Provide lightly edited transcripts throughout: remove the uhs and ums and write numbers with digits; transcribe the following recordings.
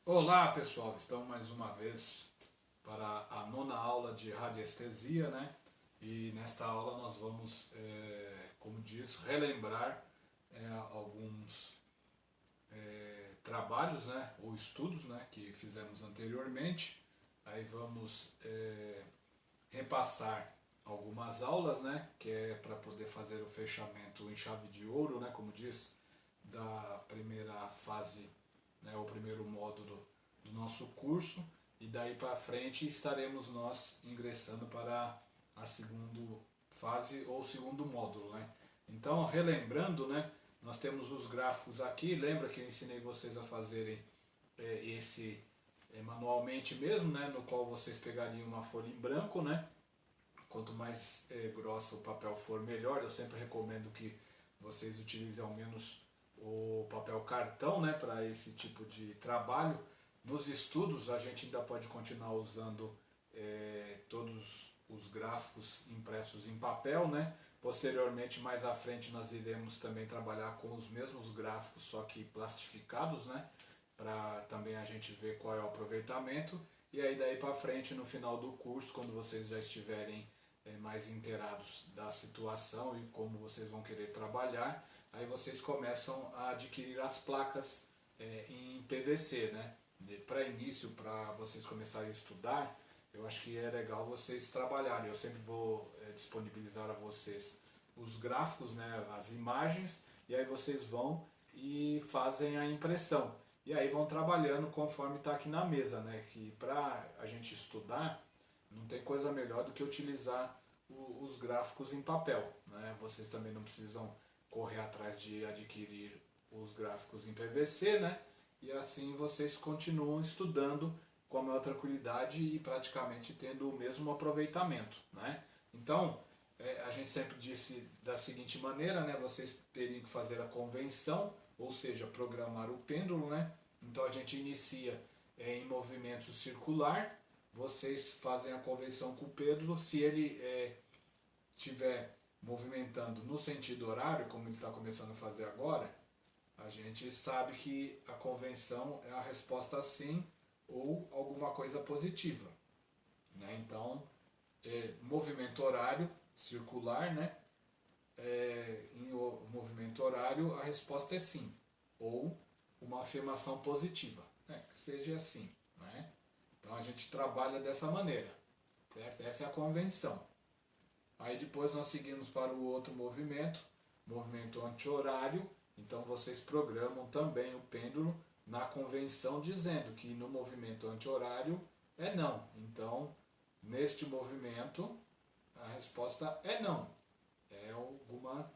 Olá pessoal, estamos mais uma vez para a nona aula de radiestesia, né? E nesta aula nós vamos, como diz, relembrar alguns trabalhos, né? Ou estudos, né? Que fizemos anteriormente. Aí vamos repassar algumas aulas, né? Que é para poder fazer o fechamento em chave de ouro, né? Como diz, da primeira fase, né, o primeiro módulo do nosso curso, e daí para frente estaremos nós ingressando para a segunda fase ou segundo módulo, né? Então, relembrando, né, nós temos os gráficos aqui. Lembra que eu ensinei vocês a fazerem esse manualmente mesmo, né, no qual vocês pegariam uma folha em branco, né? Quanto mais grossa o papel for, melhor. Eu sempre recomendo que vocês utilizem ao menos o papel cartão, né, para esse tipo de trabalho. Nos estudos a gente ainda pode continuar usando todos os gráficos impressos em papel, né? Posteriormente, mais à frente, nós iremos também trabalhar com os mesmos gráficos, só que plastificados, né? Para também a gente ver qual é o aproveitamento. E aí daí para frente, no final do curso, quando vocês já estiverem mais inteirados da situação e como vocês vão querer trabalhar, aí vocês começam a adquirir as placas em PVC, né? Para início, para vocês começarem a estudar, eu acho que é legal vocês trabalharem. Eu sempre vou disponibilizar a vocês os gráficos, né, as imagens, e aí vocês vão e fazem a impressão. E aí vão trabalhando conforme está aqui na mesa, né? Que para a gente estudar, não tem coisa melhor do que utilizar os gráficos em papel, né? Vocês também não precisam correr atrás de adquirir os gráficos em PVC, né? E assim vocês continuam estudando com a maior tranquilidade e praticamente tendo o mesmo aproveitamento, né? Então, a gente sempre disse da seguinte maneira, né? Vocês teriam que fazer a convenção, ou seja, programar o pêndulo, né? Então a gente inicia em movimento circular. Vocês fazem a convenção com o pêndulo. Se ele estiver movimentando no sentido horário, como ele está começando a fazer agora, a gente sabe que a convenção é a resposta sim ou alguma coisa positiva, né? Então, movimento horário circular, né? Em movimento horário a resposta é sim, ou uma afirmação positiva, né? Que seja assim, né? Então a gente trabalha dessa maneira, certo? Essa é a convenção. Aí depois nós seguimos para o outro movimento, movimento anti-horário. Então vocês programam também o pêndulo na convenção dizendo que no movimento anti-horário é não. Então, neste movimento, a resposta é não. É alguma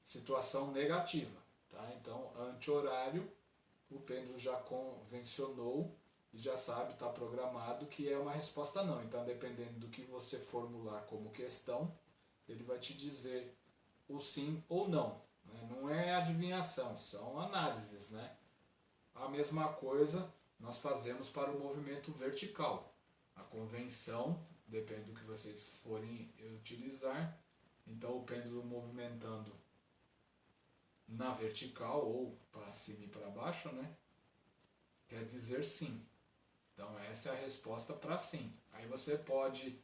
situação negativa. Tá? Então, anti-horário, o pêndulo já convencionou e já sabe, está programado que é uma resposta não. Então, dependendo do que você formular como questão, ele vai te dizer o sim ou não. Né? Não é adivinhação, são análises. Né? A mesma coisa nós fazemos para o movimento vertical. A convenção, depende do que vocês forem utilizar, então o pêndulo movimentando na vertical ou para cima e para baixo, né? Quer dizer sim. Então essa é a resposta para sim. Aí você pode,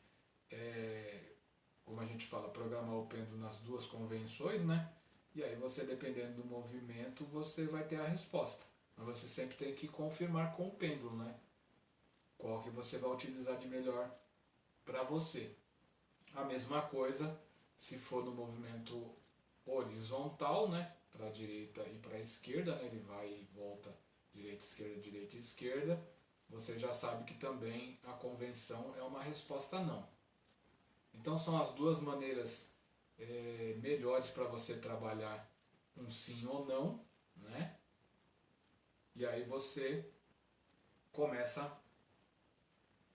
como a gente fala, programar o pêndulo nas duas convenções, né? E aí você, dependendo do movimento, você vai ter a resposta. Mas você sempre tem que confirmar com o pêndulo, né? Qual que você vai utilizar de melhor para você. A mesma coisa se for no movimento horizontal, né? Para a direita e para a esquerda, né? Ele vai e volta direita, esquerda. Você já sabe que também a convenção é uma resposta não. Então são as duas maneiras melhores para você trabalhar um sim ou não, né? E aí você começa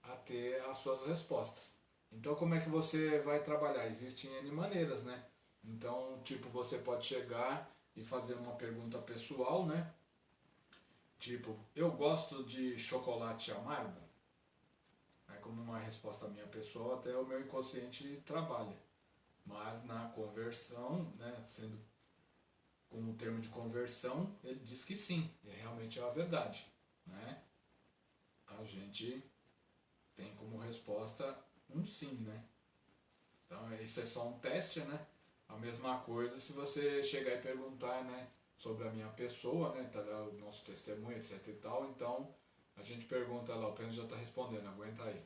a ter as suas respostas. Então como é que você vai trabalhar? Existem N maneiras, né? Então, tipo, você pode chegar e fazer uma pergunta pessoal, né? Tipo, eu gosto de chocolate amargo. Como uma resposta minha pessoal, até o meu inconsciente trabalha. Mas na conversão, né, sendo como termo de conversão, ele diz que sim, realmente é a verdade, né? a gente tem como resposta um sim, né? Então isso é só um teste, né? A mesma coisa se você chegar e perguntar, né, sobre a minha pessoa, né, tá lá o nosso testemunho, etc e tal, então a gente pergunta lá, o Pedro já está respondendo, aguenta aí.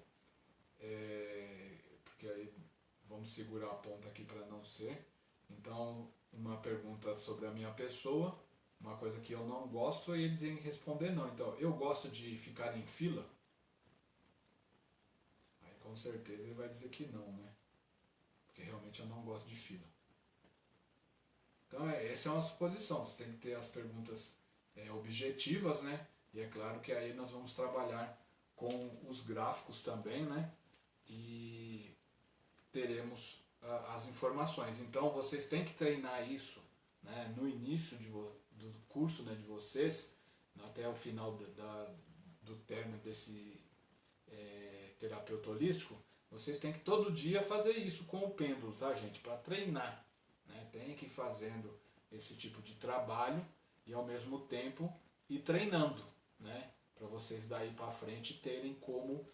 Porque aí vamos segurar a ponta aqui para não ser. Então, uma pergunta sobre a minha pessoa, uma coisa que eu não gosto, e ele tem que responder não. Então, eu gosto de ficar em fila? Aí com certeza ele vai dizer que não, né? Porque realmente eu não gosto de fila. Então, essa é uma suposição. Você tem que ter as perguntas objetivas, né? E é claro que aí nós vamos trabalhar com os gráficos também, né? E teremos as informações. Então, vocês têm que treinar isso, né? No início do curso, né, de vocês, até o final do término desse terapeuta holístico, vocês têm que todo dia fazer isso com o pêndulo, tá, gente? Para treinar, né? Tem que ir fazendo esse tipo de trabalho e ao mesmo tempo ir treinando, né? Para vocês daí para frente terem como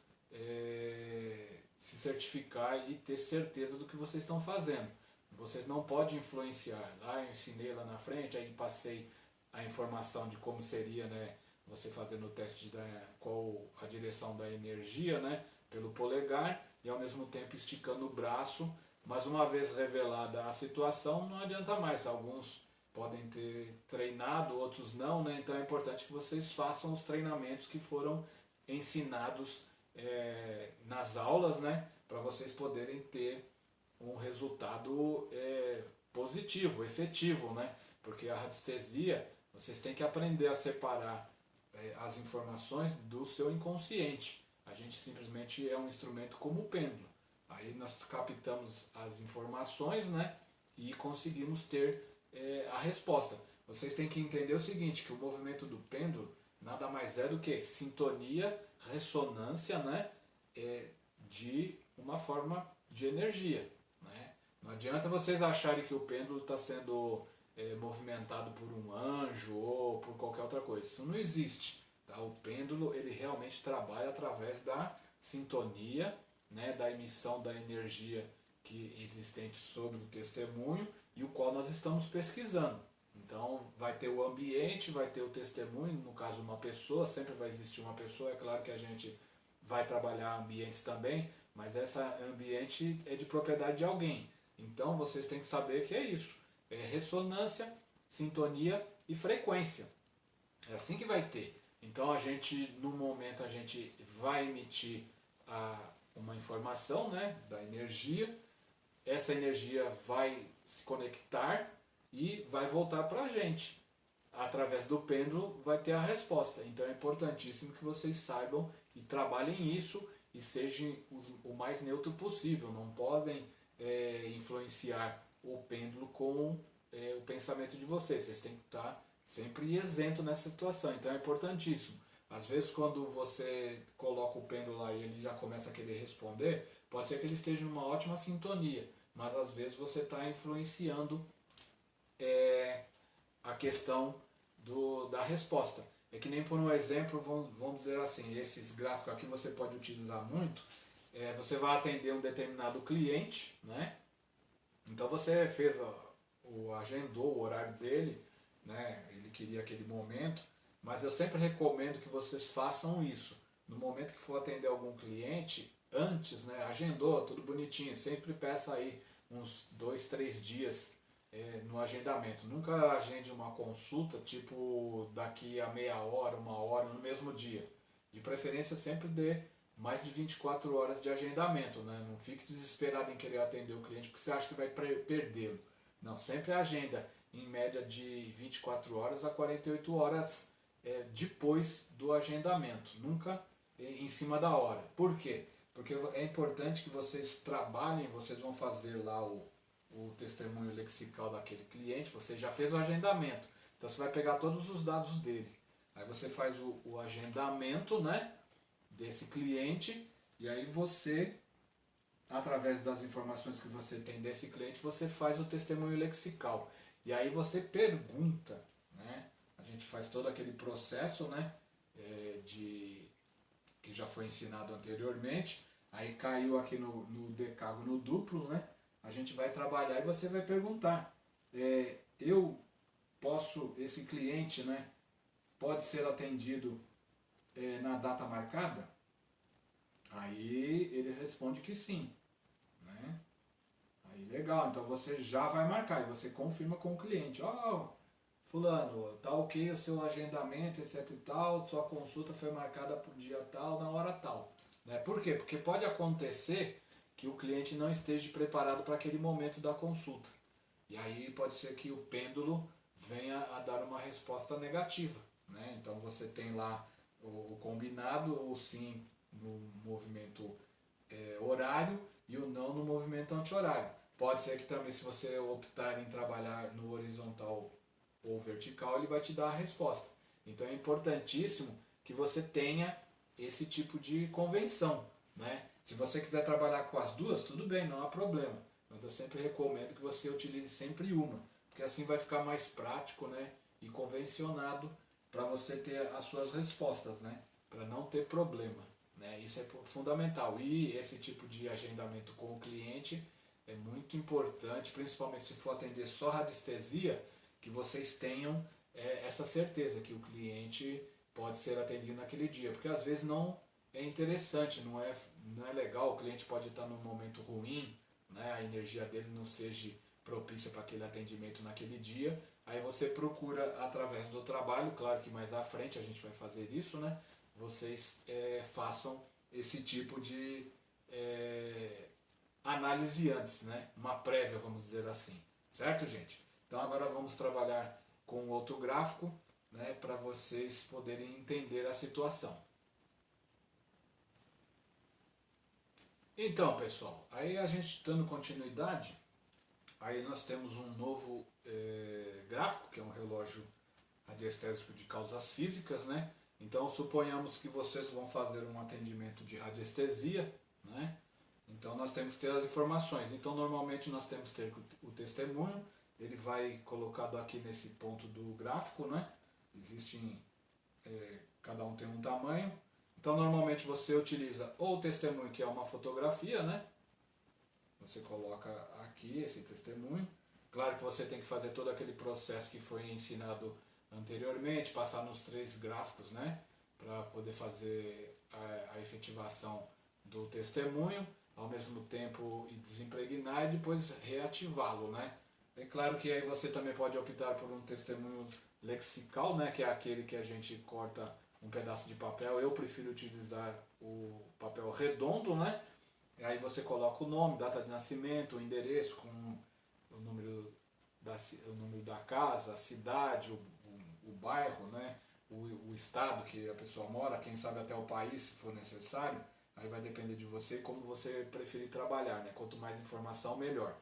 se certificar e ter certeza do que vocês estão fazendo. Vocês não podem influenciar. Lá eu ensinei lá na frente, aí passei a informação de como seria, né, você fazendo o teste qual a direção da energia, né, pelo polegar e ao mesmo tempo esticando o braço. Mas uma vez revelada a situação, não adianta mais. Alguns podem ter treinado, outros não, né? Então é importante que vocês façam os treinamentos que foram ensinados nas aulas, né? Para vocês poderem ter um resultado positivo, efetivo, né? Porque a radiestesia, vocês têm que aprender a separar as informações do seu inconsciente. A gente simplesmente é um instrumento como o pêndulo. Aí nós captamos as informações, né? E conseguimos ter a resposta. Vocês têm que entender o seguinte, que o movimento do pêndulo nada mais é do que sintonia, ressonância, né? De uma forma de energia, né? Não adianta vocês acharem que o pêndulo está sendo movimentado por um anjo ou por qualquer outra coisa. Isso não existe. Tá? O pêndulo ele realmente trabalha através da sintonia, né, da emissão da energia que existente sobre o testemunho e o qual nós estamos pesquisando. Então vai ter o ambiente, vai ter o testemunho, no caso uma pessoa, sempre vai existir uma pessoa, é claro que a gente vai trabalhar ambientes também, mas esse ambiente é de propriedade de alguém. Então vocês têm que saber que é isso, é ressonância, sintonia e frequência. É assim que vai ter. Então a gente, no momento, a gente vai emitir uma informação, né, da energia, essa energia vai se conectar e vai voltar para a gente. Através do pêndulo vai ter a resposta. Então é importantíssimo que vocês saibam e trabalhem isso e sejam o mais neutro possível. Não podem influenciar o pêndulo com o pensamento de vocês. Vocês têm que estar sempre isento nessa situação. Então é importantíssimo. Às vezes quando você coloca o pêndulo lá e ele já começa a querer responder, pode ser que ele esteja em uma ótima sintonia, mas às vezes você está influenciando a questão da resposta. É que nem por um exemplo, vamos dizer assim, esses gráficos aqui você pode utilizar muito. Você vai atender um determinado cliente, né? Então você fez agendou o horário dele, né? Ele queria aquele momento, mas eu sempre recomendo que vocês façam isso. No momento que for atender algum cliente, antes, né? Agendou, tudo bonitinho, sempre peça aí uns 2, 3 dias no agendamento. Nunca agende uma consulta tipo daqui a meia hora, uma hora, no mesmo dia. De preferência sempre dê mais de 24 horas de agendamento, né? Não fique desesperado em querer atender o cliente porque você acha que vai perdê-lo. Não, sempre agenda em média de 24 horas a 48 horas depois do agendamento, nunca em cima da hora. Por quê? Porque é importante que vocês trabalhem, vocês vão fazer lá o testemunho lexical daquele cliente, você já fez o agendamento, então você vai pegar todos os dados dele. Aí você faz o agendamento, né, desse cliente, e aí você, através das informações que você tem desse cliente, você faz o testemunho lexical. E aí você pergunta, né, a gente faz todo aquele processo, né, que já foi ensinado anteriormente, aí caiu aqui no decágono duplo, né? A gente vai trabalhar e você vai perguntar, eu posso, esse cliente, né, pode ser atendido na data marcada? Aí ele responde que sim, né? Aí legal, então você já vai marcar e você confirma com o cliente, fulano, tá ok o seu agendamento, etc e tal, sua consulta foi marcada por dia tal, na hora tal. Né? Por quê? Porque pode acontecer que o cliente não esteja preparado para aquele momento da consulta. E aí pode ser que o pêndulo venha a dar uma resposta negativa. Né? Então você tem lá o combinado, o sim no movimento horário e o não no movimento anti-horário. Pode ser que também, se você optar em trabalhar no horizontal ou vertical, ele vai te dar a resposta. Então é importantíssimo que você tenha esse tipo de convenção. Né? Se você quiser trabalhar com as duas, tudo bem, não há problema. Mas eu sempre recomendo que você utilize sempre uma, porque assim vai ficar mais prático, né, e convencionado para você ter as suas respostas, né, para não ter problema. Né? Isso é fundamental. E esse tipo de agendamento com o cliente é muito importante, principalmente se for atender só radiestesia, que vocês tenham essa certeza que o cliente pode ser atendido naquele dia, porque às vezes não é interessante, não é legal, o cliente pode estar num momento ruim, né, a energia dele não seja propícia para aquele atendimento naquele dia, aí você procura através do trabalho, claro que mais à frente a gente vai fazer isso, né, vocês façam esse tipo de análise antes, né, uma prévia, vamos dizer assim, certo, gente? Então agora vamos trabalhar com outro gráfico, né, para vocês poderem entender a situação. Então, pessoal, aí a gente dando continuidade, aí nós temos um novo gráfico, que é um relógio radiestésico de causas físicas, né? Então, suponhamos que vocês vão fazer um atendimento de radiestesia, né? Então, nós temos que ter as informações. Então, normalmente nós temos que ter o testemunho, ele vai colocado aqui nesse ponto do gráfico, né? Existem, cada um tem um tamanho. Então, normalmente você utiliza ou o testemunho, que é uma fotografia, né? Você coloca aqui esse testemunho. Claro que você tem que fazer todo aquele processo que foi ensinado anteriormente, passar nos 3 gráficos, né? Para poder fazer a efetivação do testemunho, ao mesmo tempo desimpregnar e depois reativá-lo, né? É claro que aí você também pode optar por um testemunho lexical, né? Que é aquele que a gente corta um pedaço de papel. Eu prefiro utilizar o papel redondo, né? E aí você coloca o nome, data de nascimento, o endereço com o número da casa, a cidade, o bairro, né? O estado que a pessoa mora, quem sabe até o país, se for necessário. Aí vai depender de você e como você preferir trabalhar, né? Quanto mais informação, melhor.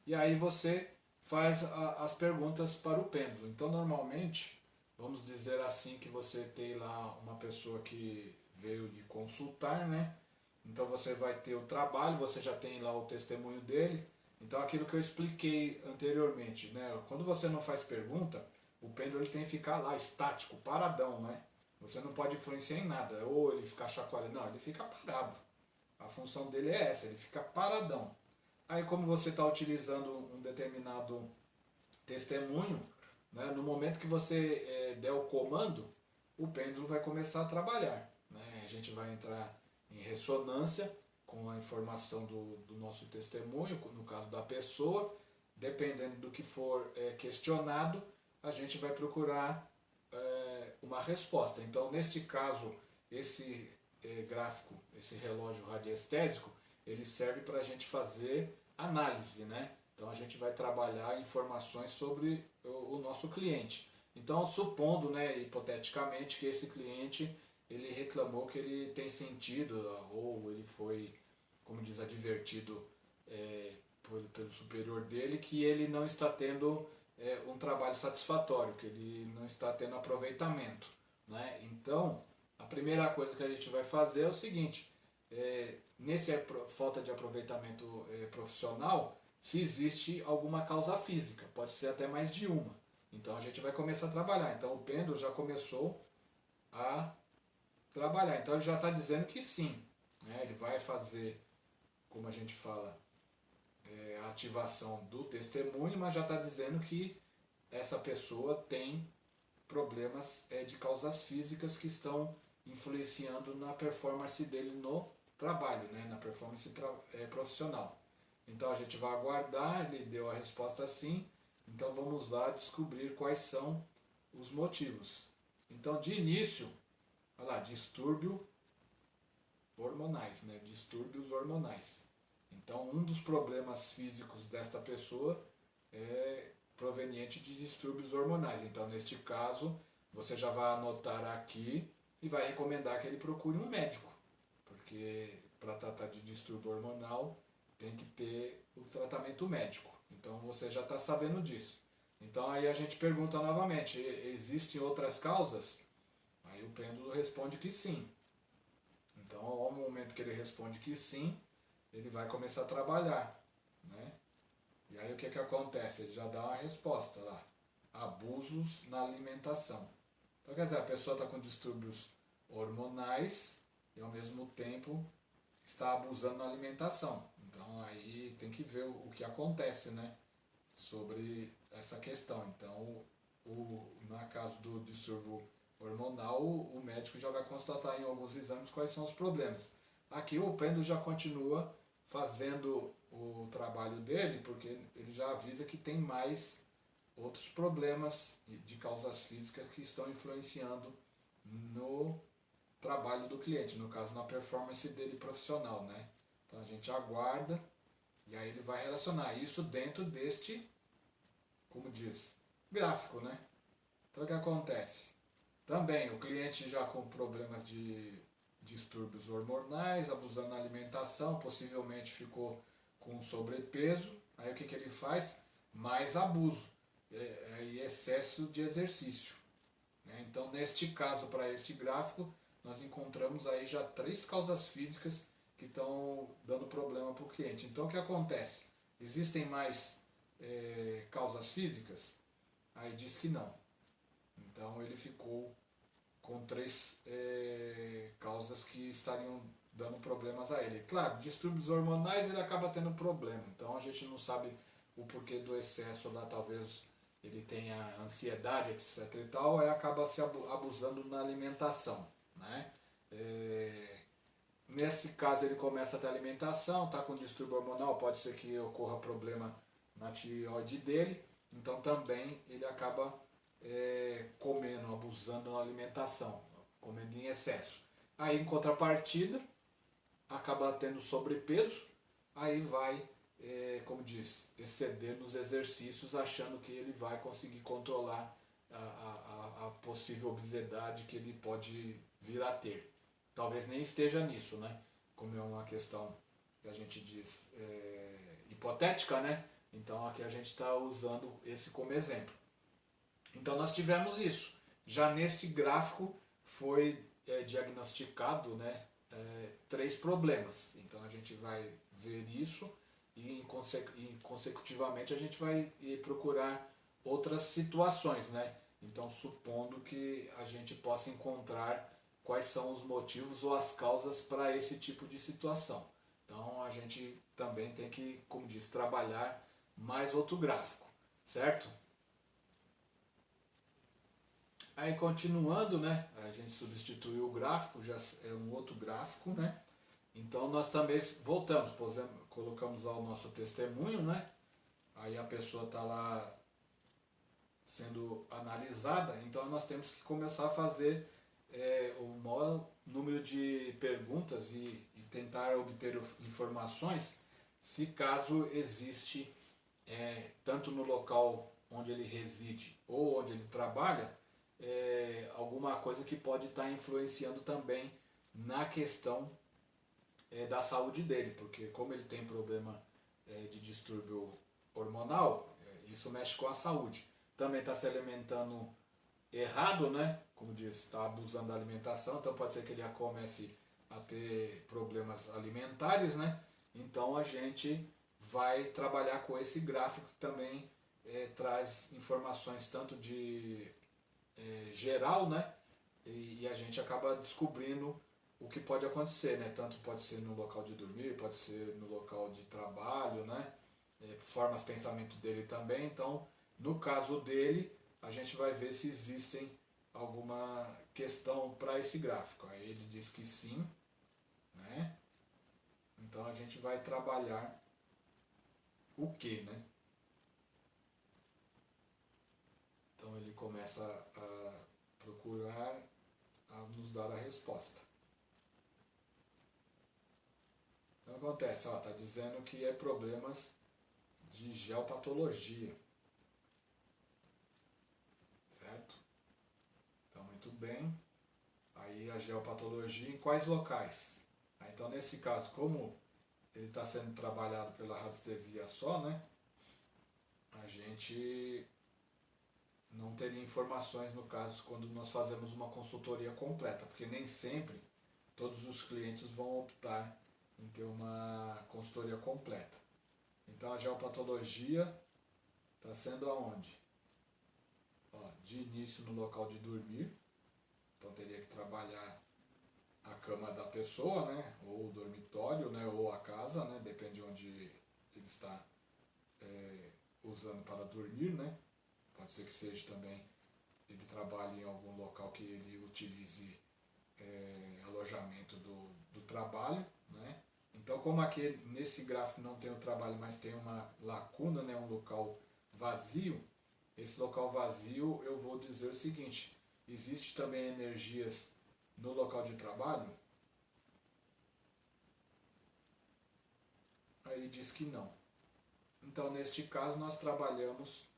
E aí você faz as perguntas para o pêndulo. Então, normalmente, vamos dizer assim que você tem lá uma pessoa que veio de consultar, né? Então você vai ter o trabalho, você já tem lá o testemunho dele. Então aquilo que eu expliquei anteriormente, né? Quando você não faz pergunta, o pêndulo ele tem que ficar lá estático, paradão, né? Você não pode influenciar em nada, ou ele ficar chacoalhando, não, ele fica parado. A função dele é essa, ele fica paradão. Aí como você está utilizando um determinado testemunho, né? No momento que você der o comando, o pêndulo vai começar a trabalhar. Né? A gente vai entrar em ressonância com a informação do nosso testemunho, no caso da pessoa, dependendo do que for questionado, a gente vai procurar uma resposta. Então, neste caso, esse gráfico, esse relógio radiestésico, ele serve para a gente fazer análise, né? Então, a gente vai trabalhar informações sobre o nosso cliente. Então, supondo, né, hipoteticamente, que esse cliente ele reclamou que ele tem sentido, ou ele foi, como diz, advertido pelo superior dele, que ele não está tendo um trabalho satisfatório, que ele não está tendo aproveitamento. Né? Então, a primeira coisa que a gente vai fazer é o seguinte, nesse falta de aproveitamento profissional, se existe alguma causa física, pode ser até mais de uma. Então a gente vai começar a trabalhar. Então o pêndulo já começou a trabalhar. Então ele já está dizendo que sim, né? Ele vai fazer, como a gente fala, a ativação do testemunho, mas já está dizendo que essa pessoa tem problemas de causas físicas que estão influenciando na performance dele no trabalho, né? Na performance profissional. Então a gente vai aguardar, ele deu a resposta sim, então vamos lá descobrir quais são os motivos. Então de início, olha lá, distúrbio hormonais, né? Distúrbios hormonais. Então um dos problemas físicos desta pessoa é proveniente de distúrbios hormonais. Então neste caso, você já vai anotar aqui e vai recomendar que ele procure um médico, porque para tratar de distúrbio hormonal tem que ter o tratamento médico. Então você já está sabendo disso. Então aí a gente pergunta novamente, existem outras causas? Aí o pêndulo responde que sim. Então ao momento que ele responde que sim, ele vai começar a trabalhar, né? E aí o que acontece? Ele já dá uma resposta lá. Abusos na alimentação. Então quer dizer, a pessoa está com distúrbios hormonais e ao mesmo tempo está abusando na alimentação. Então aí tem que ver o que acontece, né? Sobre essa questão. Então, no caso do distúrbio hormonal, o médico já vai constatar em alguns exames quais são os problemas. Aqui o pêndulo já continua fazendo o trabalho dele, porque ele já avisa que tem mais outros problemas de causas físicas que estão influenciando no trabalho do cliente, no caso na performance dele profissional, né? Então a gente aguarda e aí ele vai relacionar isso dentro deste, como diz, gráfico, né? Então o que acontece? Também o cliente já com problemas de distúrbios hormonais, abusando da alimentação, possivelmente ficou com sobrepeso, aí o que ele faz? Mais abuso e excesso de exercício, né? Então neste caso, para este gráfico, nós encontramos aí já 3 causas físicas que estão dando problema para o cliente. Então o que acontece? Existem mais causas físicas? Aí diz que não. Então ele ficou com 3 causas que estariam dando problemas a ele. Claro, distúrbios hormonais ele acaba tendo problema, então a gente não sabe o porquê do excesso lá, talvez ele tenha ansiedade, etc e tal, e acaba se abusando na alimentação, né? Nesse caso ele começa a ter alimentação, está com distúrbio hormonal, pode ser que ocorra problema na tireoide dele, então também ele acaba comendo, abusando na alimentação, comendo em excesso. Aí em contrapartida, acaba tendo sobrepeso, aí vai, como diz, exceder nos exercícios, achando que ele vai conseguir controlar a possível obesidade que ele pode vir a ter. Talvez nem esteja nisso, né? Como é uma questão que a gente diz hipotética, né? Então aqui a gente está usando esse como exemplo. Então nós tivemos isso. Já neste gráfico foi diagnosticado, né, 3 problemas. Então a gente vai ver isso e consecutivamente a gente vai procurar outras situações, né? Então supondo que a gente possa encontrar quais são os motivos ou as causas para esse tipo de situação. Então a gente também tem que, como diz, trabalhar mais outro gráfico, certo? Aí continuando, né, a gente substituiu o gráfico, já é um outro gráfico, né? Então nós também voltamos, por exemplo, colocamos lá o nosso testemunho, né? Aí a pessoa está lá sendo analisada, então nós temos que começar a fazer o maior número de perguntas e tentar obter informações se caso existe, tanto no local onde ele reside ou onde ele trabalha, alguma coisa que pode estar influenciando também na questão da saúde dele, porque como ele tem problema de distúrbio hormonal, isso mexe com a saúde. Também está se alimentando errado, né? Como diz, está abusando da alimentação, então pode ser que ele comece a ter problemas alimentares, né? Então a gente vai trabalhar com esse gráfico que também traz informações tanto de geral, né? e a gente acaba descobrindo o que pode acontecer, né? Tanto pode ser no local de dormir, pode ser no local de trabalho, né? Formas de pensamento dele também. Então, no caso dele, a gente vai ver se existem alguma questão para esse gráfico. Aí ele diz que sim, né? Então a gente vai trabalhar o que, né? Então ele começa a procurar a nos dar a resposta. Então acontece, ó, tá dizendo que é problemas de geopatologia, certo? Então muito bem. Aí a geopatologia em quais locais? Então nesse caso, como ele está sendo trabalhado pela radiestesia só, né? A gente não teria informações no caso quando nós fazemos uma consultoria completa, porque nem sempre todos os clientes vão optar em ter uma consultoria completa. Então a geopatologia está sendo aonde? Ó, de início no local de dormir, então teria que trabalhar a cama da pessoa, né? Ou o dormitório, né? Ou a casa, né? Depende de onde ele está usando para dormir, né? Pode ser que seja também ele trabalhe em algum local que ele utilize alojamento do trabalho, né? Então, como aqui nesse gráfico não tem o trabalho, mas tem uma lacuna, né? Um local vazio, esse local vazio eu vou dizer o seguinte: existe também energias no local de trabalho? Aí ele diz que não. Então, neste caso, nós trabalhamos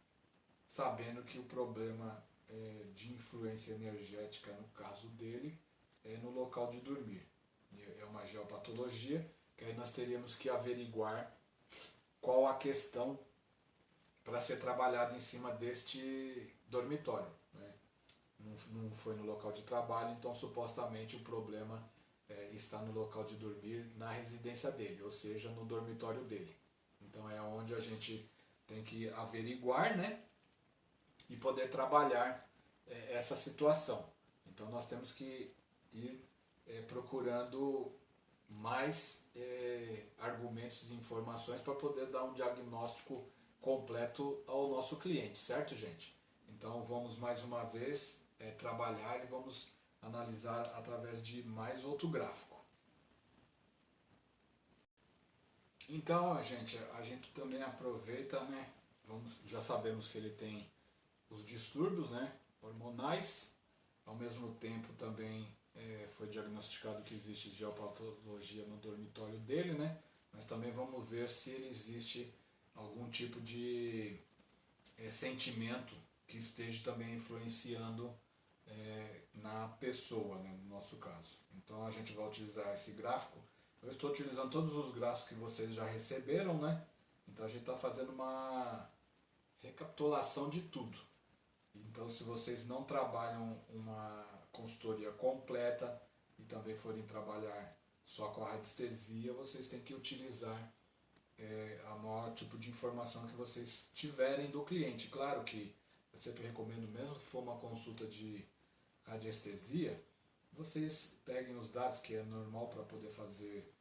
sabendo que o problema de influência energética, no caso dele, é no local de dormir. É uma geopatologia, que aí nós teríamos que averiguar qual a questão para ser trabalhada em cima deste dormitório, né? Não foi no local de trabalho, então supostamente o problema está no local de dormir na residência dele, ou seja, no dormitório dele. Então é onde a gente tem que averiguar, né? E poder trabalhar essa situação. Então nós temos que ir procurando mais argumentos e informações para poder dar um diagnóstico completo ao nosso cliente, certo, gente? Então vamos mais uma vez trabalhar e vamos analisar através de mais outro gráfico. Então, a gente também aproveita, né? Já sabemos que ele tem os distúrbios, né, hormonais. Ao mesmo tempo também foi diagnosticado que existe geopatologia no dormitório dele, né? Mas também vamos ver se ele existe algum tipo de sentimento que esteja também influenciando na pessoa, né, no nosso caso. Então a gente vai utilizar esse gráfico. Eu estou utilizando todos os gráficos que vocês já receberam, né? Então a gente está fazendo uma recapitulação de tudo. Então, se vocês não trabalham uma consultoria completa e também forem trabalhar só com a radiestesia, vocês têm que utilizar a maior tipo de informação que vocês tiverem do cliente. Claro que eu sempre recomendo, mesmo que for uma consulta de radiestesia, vocês peguem os dados, que é normal para poder fazer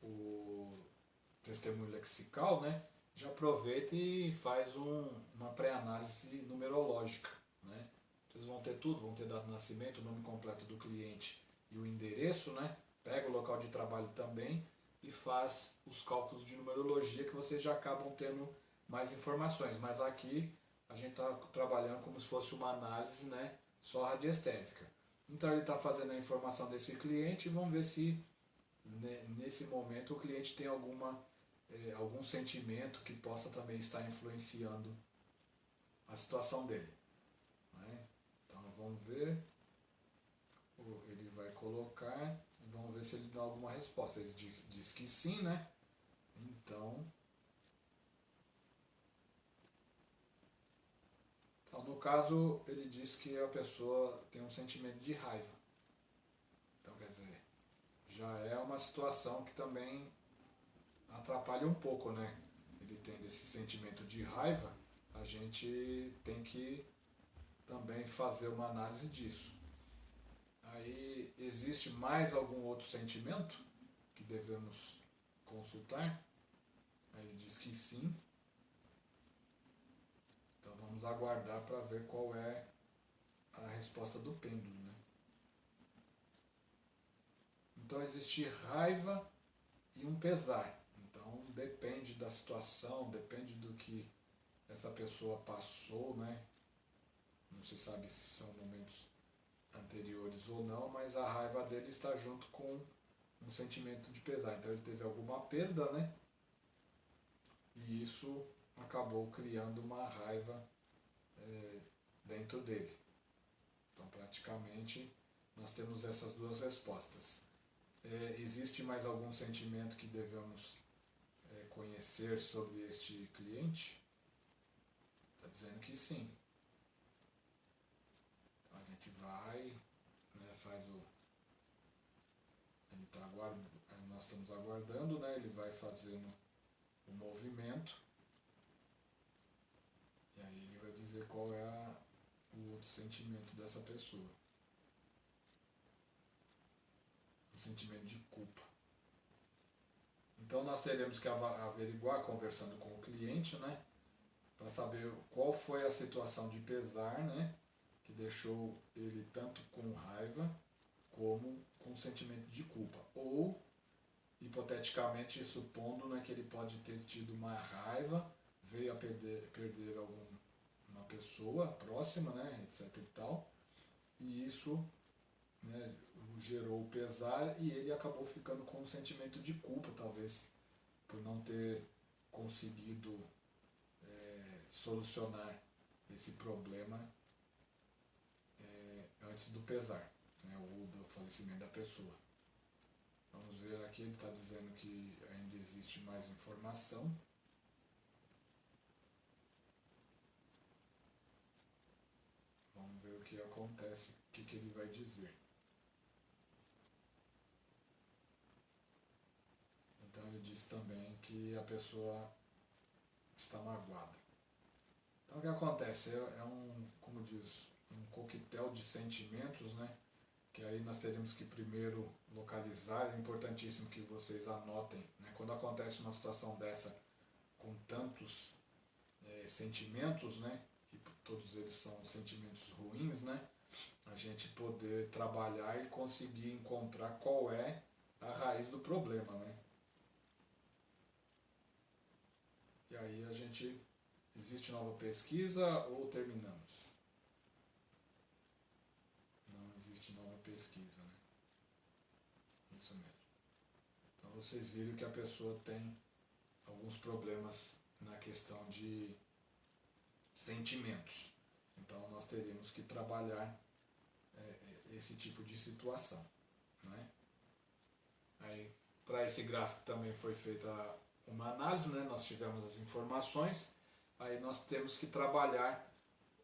o testemunho lexical, né? Já aproveita e faz uma pré-análise numerológica, né? Vocês vão ter tudo, vão ter data de nascimento, o nome completo do cliente e o endereço, né? Pega o local de trabalho também e faz os cálculos de numerologia que vocês já acabam tendo mais informações. Mas aqui a gente está trabalhando como se fosse uma análise, né? Só radiestésica. Então ele está fazendo a informação desse cliente e vamos ver se nesse momento o cliente tem algum sentimento que possa também estar influenciando a situação dele, né? Então vamos ver, ele vai colocar e vamos ver se ele dá alguma resposta. Ele diz que sim, né? Então no caso ele diz que a pessoa tem um sentimento de raiva. Então quer dizer, já é uma situação que também atrapalha um pouco, né? Ele tem esse sentimento de raiva, a gente tem que também fazer uma análise disso. Aí existe mais algum outro sentimento que devemos consultar? Aí ele diz que sim. Então vamos aguardar para ver qual é a resposta do pêndulo, né? Então existe raiva e um pesar. Então depende da situação, depende do que essa pessoa passou, né? Não se sabe se são momentos anteriores ou não, mas a raiva dele está junto com um sentimento de pesar. Então ele teve alguma perda, né? E isso acabou criando uma raiva dentro dele. Então praticamente nós temos essas duas respostas. Existe mais algum sentimento que devemos conhecer sobre este cliente? Está dizendo que sim. Então a gente vai, né, faz o. Ele tá aguardando, nós estamos aguardando, né? Ele vai fazendo o movimento. E aí ele vai dizer qual é o outro sentimento dessa pessoa. O sentimento de culpa. Então nós teremos que averiguar, conversando com o cliente, né? Para saber qual foi a situação de pesar, né? Que deixou ele tanto com raiva como com sentimento de culpa. Ou, hipoteticamente, supondo, né, que ele pode ter tido uma raiva, veio a perder uma pessoa próxima, né, etc e tal, e isso, né, gerou pesar e ele acabou ficando com um sentimento de culpa, talvez, por não ter conseguido solucionar esse problema antes do pesar, né, ou do falecimento da pessoa. Vamos ver aqui, ele está dizendo que ainda existe mais informação. Vamos ver o que acontece, o que ele vai dizer. Então ele diz também que a pessoa está magoada. Então o que acontece? É um, como diz, um coquetel de sentimentos, né? Que aí nós teremos que primeiro localizar. É importantíssimo que vocês anotem, né? Quando acontece uma situação dessa com tantos sentimentos, né? E todos eles são sentimentos ruins, né? A gente poder trabalhar e conseguir encontrar qual é a raiz do problema, né? E aí a gente... Existe nova pesquisa ou terminamos? Não existe nova pesquisa, né? Isso mesmo. Então vocês viram que a pessoa tem alguns problemas na questão de sentimentos. Então nós teríamos que trabalhar esse tipo de situação, né? Aí, para esse gráfico também foi feita uma análise, né? Nós tivemos as informações, aí nós temos que trabalhar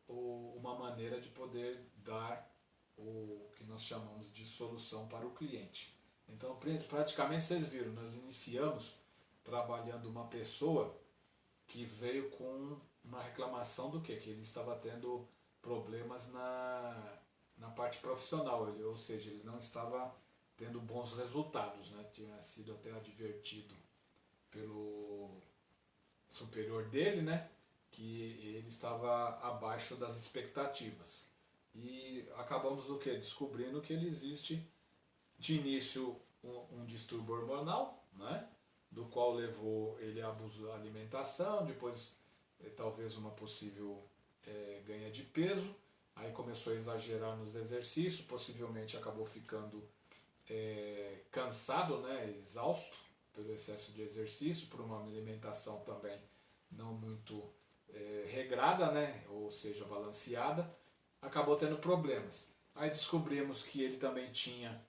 uma maneira de poder dar o que nós chamamos de solução para o cliente. Então, praticamente vocês viram, nós iniciamos trabalhando uma pessoa que veio com uma reclamação do quê? Que ele estava tendo problemas na parte profissional, ou seja, ele não estava tendo bons resultados, né? Tinha sido até advertido pelo superior dele, né? Que ele estava abaixo das expectativas. E acabamos o quê? Descobrindo que ele existe de início um distúrbio hormonal, né? Do qual levou ele a abuso da alimentação, depois talvez uma possível ganha de peso, aí começou a exagerar nos exercícios, possivelmente acabou ficando cansado, né? Exausto pelo excesso de exercício, por uma alimentação também não muito regrada, né? Ou seja, balanceada, acabou tendo problemas. Aí descobrimos que ele também tinha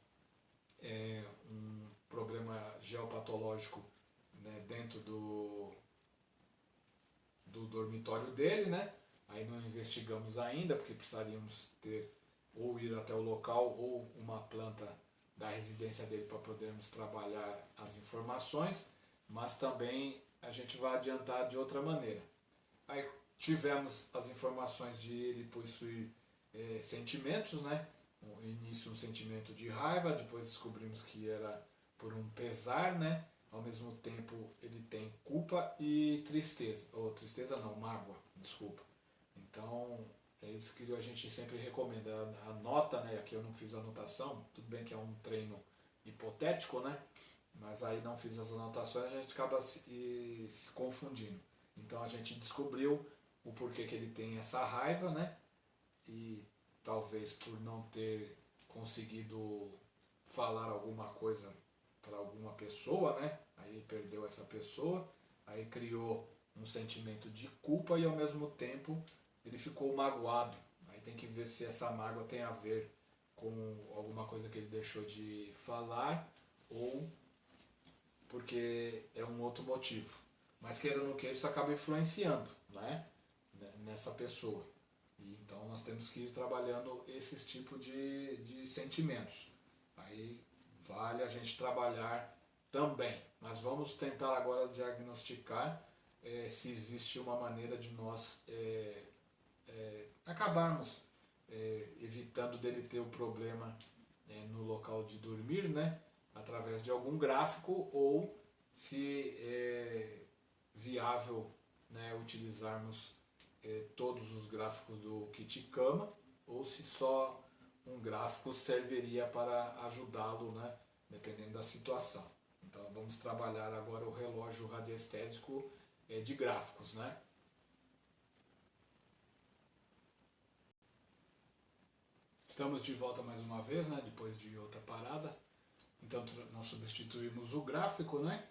um problema geopatológico, né, dentro do dormitório dele, né? Aí não investigamos ainda, porque precisaríamos ter ou ir até o local ou uma planta da residência dele para podermos trabalhar as informações, mas também a gente vai adiantar de outra maneira. Aí tivemos as informações de ele possuir sentimentos, né? no início um sentimento de raiva, depois descobrimos que era por um pesar, né? Ao mesmo tempo ele tem culpa e tristeza, ou tristeza não, mágoa, desculpa. Então é isso que a gente sempre recomenda, a nota, né? Aqui eu não fiz a anotação, tudo bem que é um treino hipotético, né? Mas aí não fiz as anotações, a gente acaba se confundindo. Então a gente descobriu o porquê que ele tem essa raiva, né? E talvez por não ter conseguido falar alguma coisa para alguma pessoa, né? Aí perdeu essa pessoa, aí criou um sentimento de culpa e ao mesmo tempo ele ficou magoado. Aí tem que ver se essa mágoa tem a ver com alguma coisa que ele deixou de falar ou porque é um outro motivo. Mas queira ou não queira, isso acaba influenciando, né? Nessa pessoa. E então nós temos que ir trabalhando esses tipos de sentimentos. Aí vale a gente trabalhar também. Mas vamos tentar agora diagnosticar se existe uma maneira de nós acabarmos evitando dele ter o problema no local de dormir, né? Através de algum gráfico ou se é viável, né, utilizarmos todos os gráficos do kit cama ou se só um gráfico serviria para ajudá-lo, né, dependendo da situação. Então vamos trabalhar agora o relógio radiestésico de gráficos, né? Estamos de volta mais uma vez, né, depois de outra parada. Então nós substituímos o gráfico, né?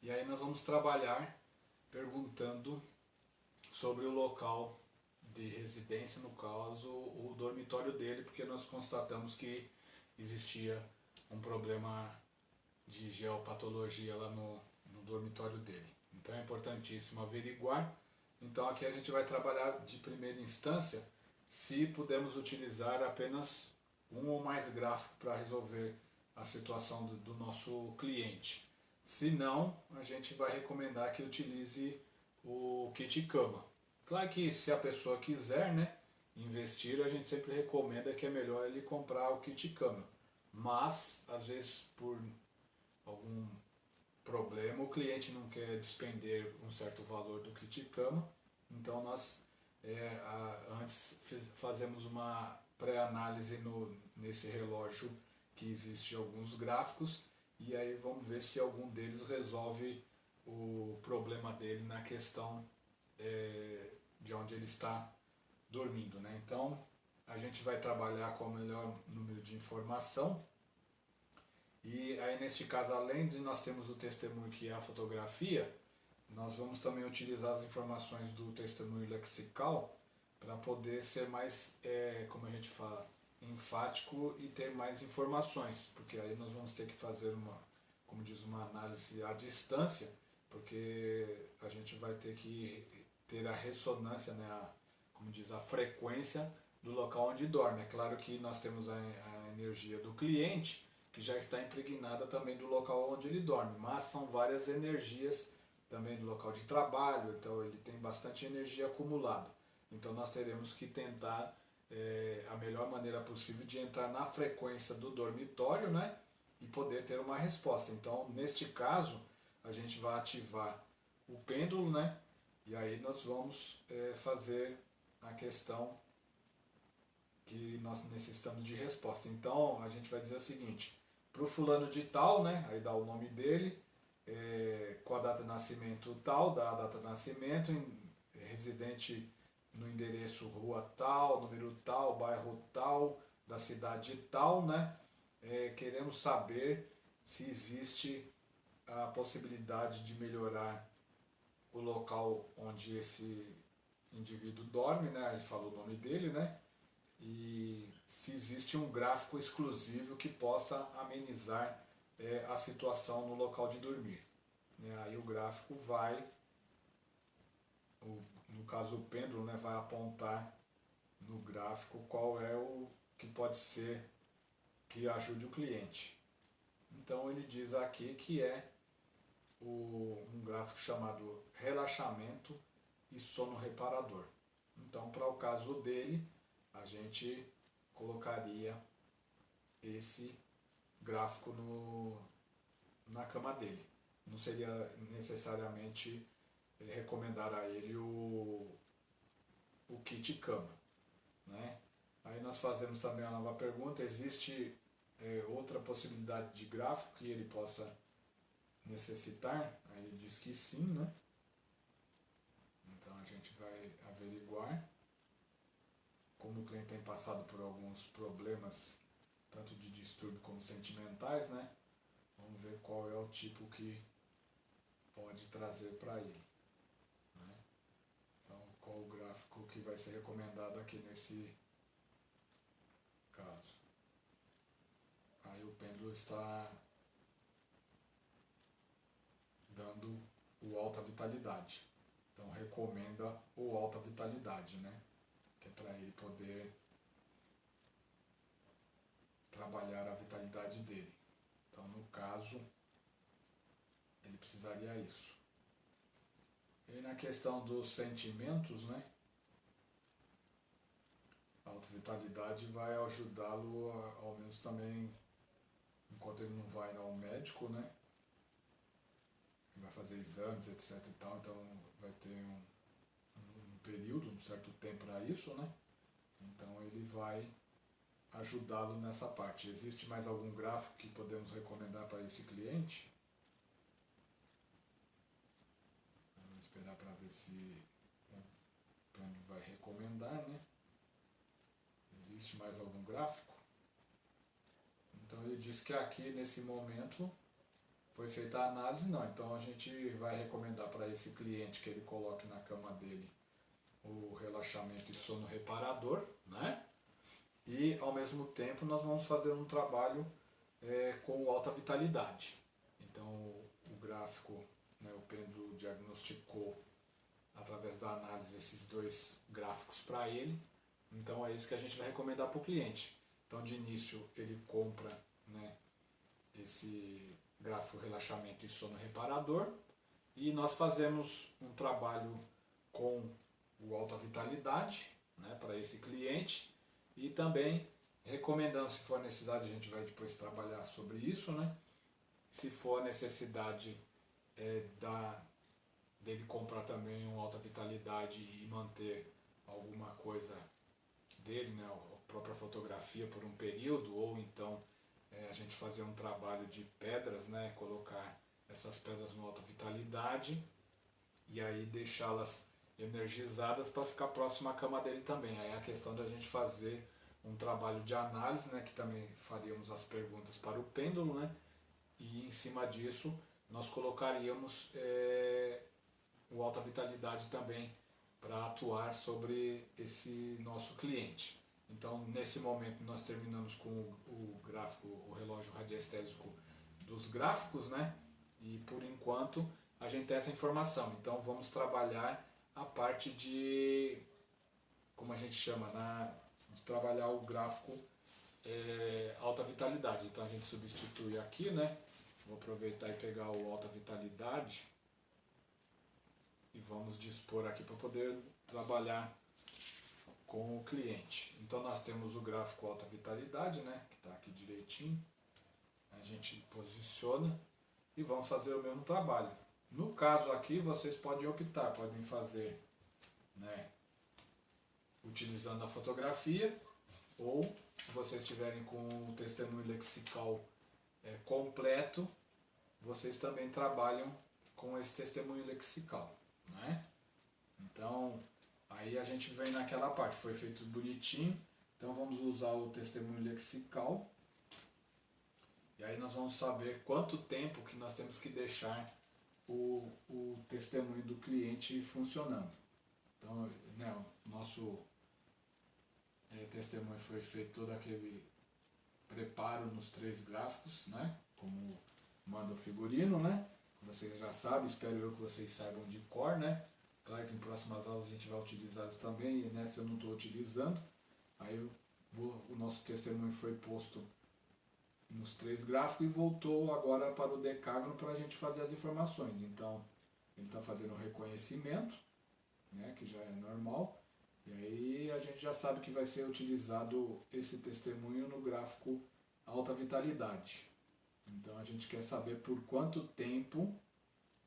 E aí nós vamos trabalhar perguntando sobre o local de residência, no caso o dormitório dele, porque nós constatamos que existia um problema de geopatologia lá no dormitório dele. Então é importantíssimo averiguar. Então aqui a gente vai trabalhar de primeira instância se podemos utilizar apenas um ou mais gráficos para resolver a situação do nosso cliente. Se não, a gente vai recomendar que utilize o kit cama. Claro que se a pessoa quiser, né, investir, a gente sempre recomenda que é melhor ele comprar o kit cama. Mas, às vezes, por algum problema, o cliente não quer despender um certo valor do kit cama, então nós antes fazemos uma pré-análise nesse relógio que existe alguns gráficos e aí vamos ver se algum deles resolve o problema dele na questão de onde ele está dormindo, né? Então a gente vai trabalhar com o melhor número de informação e aí neste caso, além de nós termos o testemunho que é a fotografia, nós vamos também utilizar as informações do testemunho lexical para poder ser mais, como a gente fala, enfático e ter mais informações, porque aí nós vamos ter que fazer como diz, uma análise à distância, porque a gente vai ter que ter a ressonância, né, como diz, a frequência do local onde dorme. É claro que nós temos a energia do cliente, que já está impregnada também do local onde ele dorme, mas são várias energias também do local de trabalho, então ele tem bastante energia acumulada. Então nós teremos que tentar a melhor maneira possível de entrar na frequência do dormitório, né, e poder ter uma resposta. Então neste caso a gente vai ativar o pêndulo, né, e aí nós vamos fazer a questão que nós necessitamos de resposta. Então a gente vai dizer o seguinte: para o fulano de tal, né, aí dá o nome dele, com a data de nascimento tal, dá a data de nascimento, residente no endereço rua tal, número tal, bairro tal, da cidade tal, né? Queremos saber se existe a possibilidade de melhorar o local onde esse indivíduo dorme, né? Ele falou o nome dele, né? E se existe um gráfico exclusivo que possa amenizar a situação no local de dormir. Aí o gráfico vai, no caso o pêndulo, né, vai apontar no gráfico qual é o que pode ser que ajude o cliente. Então ele diz aqui que é um gráfico chamado relaxamento e sono reparador. Então para o caso dele, a gente colocaria esse gráfico na cama dele. Não seria necessariamente recomendar a ele o kit cama, né? Aí nós fazemos também a nova pergunta: existe outra possibilidade de gráfico que ele possa necessitar? Aí ele diz que sim, né? Então a gente vai averiguar. Como o cliente tem passado por alguns problemas, tanto de distúrbio como sentimentais, né? Vamos ver qual é o tipo que pode trazer para ele, né? Então, qual o gráfico que vai ser recomendado aqui nesse caso. Aí o pêndulo está dando o alta vitalidade. Então recomenda o alta vitalidade, né? Que é para ele poder trabalhar a vitalidade dele. Então, no caso, ele precisaria isso. E na questão dos sentimentos, né? A alta vitalidade vai ajudá-lo ao menos também, enquanto ele não vai ao médico, né? Vai fazer exames, etc e tal, então vai ter um período, um certo tempo para isso, né? Então ele vai ajudá-lo nessa parte. Existe mais algum gráfico que podemos recomendar para esse cliente? Vamos esperar para ver se o pêndulo vai recomendar, né? Existe mais algum gráfico? Então ele diz que aqui nesse momento foi feita a análise, não. Então a gente vai recomendar para esse cliente que ele coloque na cama dele o relaxamento e sono reparador, né? E ao mesmo tempo nós vamos fazer um trabalho com alta vitalidade. Então o gráfico, né, o pêndulo diagnosticou através da análise esses dois gráficos para ele. Então é isso que a gente vai recomendar para o cliente. Então de início ele compra, né, esse gráfico relaxamento e sono reparador, e nós fazemos um trabalho com o alta vitalidade, né, para esse cliente, e também recomendando, se for necessidade, a gente vai depois trabalhar sobre isso, né? Se for necessidade dele comprar também um alta vitalidade e manter alguma coisa dele, né, a própria fotografia por um período, ou então a gente fazer um trabalho de pedras, né, colocar essas pedras no alta vitalidade e aí deixá-las energizadas para ficar próximo à cama dele também. Aí é a questão da gente fazer um trabalho de análise, né, que também faríamos as perguntas para o pêndulo, né, e em cima disso nós colocaríamos o alta vitalidade também para atuar sobre esse nosso cliente. Então, nesse momento, nós terminamos com o gráfico, o relógio radiestésico dos gráficos, né? E por enquanto a gente tem essa informação. Então, vamos trabalhar a parte de, como a gente chama, de trabalhar o gráfico alta vitalidade. Então, a gente substitui aqui, né? Vou aproveitar e pegar o alta vitalidade e vamos dispor aqui para poder trabalhar com o cliente. Então nós temos o gráfico alta vitalidade, né, que está aqui direitinho. A gente posiciona e vamos fazer o mesmo trabalho. No caso aqui vocês podem optar, podem fazer, né, utilizando a fotografia, ou se vocês estiverem com o testemunho lexical completo, vocês também trabalham com esse testemunho lexical, né? Então aí a gente vem naquela parte, foi feito bonitinho, então vamos usar o testemunho lexical, e aí nós vamos saber quanto tempo que nós temos que deixar o testemunho do cliente funcionando. Então, né, o nosso testemunho foi feito todo aquele preparo nos 3 gráficos, né, como manda o figurino, né, vocês já sabem, espero eu que vocês saibam de cor, né. Claro que em próximas aulas a gente vai utilizar isso também, e nessa eu não estou utilizando. Aí o nosso testemunho foi posto nos 3 gráficos e voltou agora para o decágono para a gente fazer as informações. Então ele está fazendo o reconhecimento, né, que já é normal, E aí a gente já sabe que vai ser utilizado esse testemunho no gráfico alta vitalidade. Então a gente quer saber por quanto tempo,